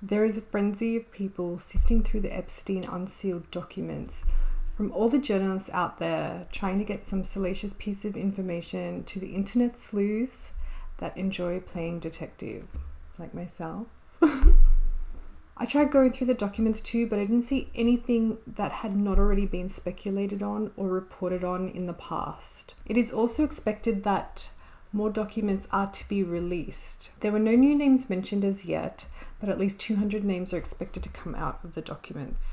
There is a frenzy of people sifting through the Epstein unsealed documents from all the journalists out there trying to get some salacious piece of information to the internet sleuths that enjoy playing detective, like myself. I tried going through the documents too, but I didn't see anything that had not already been speculated on or reported on in the past. It is also expected that more documents are to be released. There were no new names mentioned as yet, but at least 200 names are expected to come out of the documents.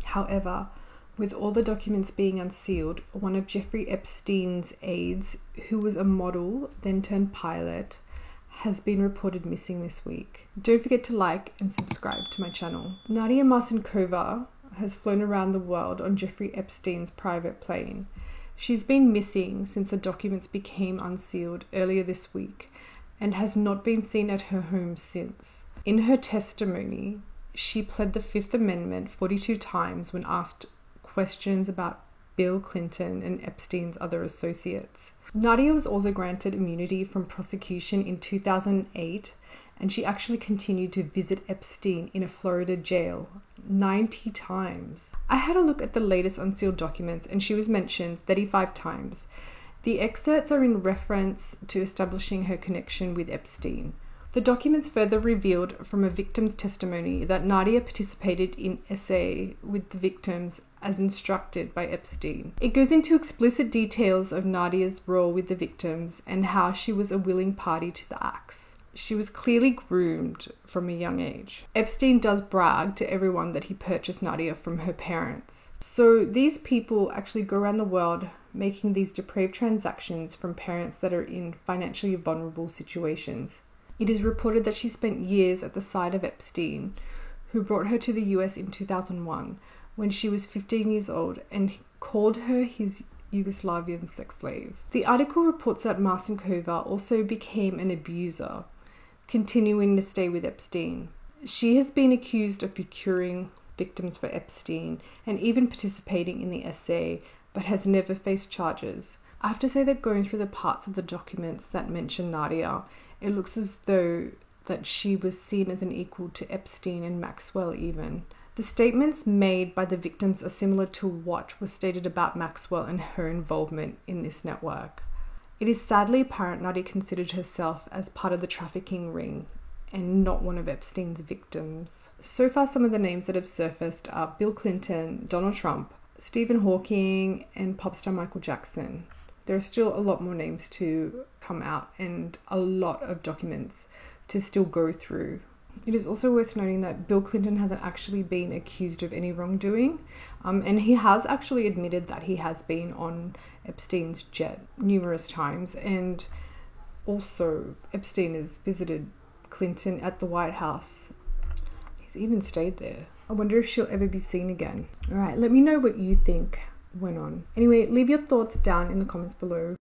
However, with all the documents being unsealed, one of Jeffrey Epstein's aides, who was a model, then turned pilot, has been reported missing this week. Don't forget to like and subscribe to my channel. Nadia Marcinkova has flown around the world on Jeffrey Epstein's private plane. She's been missing since the documents became unsealed earlier this week and has not been seen at her home since. In her testimony, she pled the Fifth Amendment 42 times when asked questions about Bill Clinton and Epstein's other associates. Nadia was also granted immunity from prosecution in 2008, and she actually continued to visit Epstein in a Florida jail 90 times. I had a look at the latest unsealed documents, and she was mentioned 35 times. The excerpts are in reference to establishing her connection with Epstein. The documents further revealed from a victim's testimony that Nadia participated in essay with the victims as instructed by Epstein. It goes into explicit details of Nadia's role with the victims and how she was a willing party to the acts. She was clearly groomed from a young age. Epstein does brag to everyone that he purchased Nadia from her parents. So these people actually go around the world making these depraved transactions from parents that are in financially vulnerable situations. It is reported that she spent years at the side of Epstein, who brought her to the US in 2001 when she was 15 years old and called her his Yugoslavian sex slave. The article reports that Marcinkova also became an abuser, continuing to stay with Epstein. She has been accused of procuring victims for Epstein and even participating in the essay, but has never faced charges. I have to say that going through the parts of the documents that mention Nadia, it looks as though that she was seen as an equal to Epstein and Maxwell even. The statements made by the victims are similar to what was stated about Maxwell and her involvement in this network. It is sadly apparent Nadia considered herself as part of the trafficking ring and not one of Epstein's victims. So far, some of the names that have surfaced are Bill Clinton, Donald Trump, Stephen Hawking, and pop star Michael Jackson. There are still a lot more names to come out and a lot of documents to still go through. It is also worth noting that Bill Clinton hasn't actually been accused of any wrongdoing, and he has actually admitted that he has been on Epstein's jet numerous times, and also Epstein has visited Clinton at the White House. He's even stayed there. I wonder if she'll ever be seen again. Alright, let me know what you think went on. Anyway, leave your thoughts down in the comments below.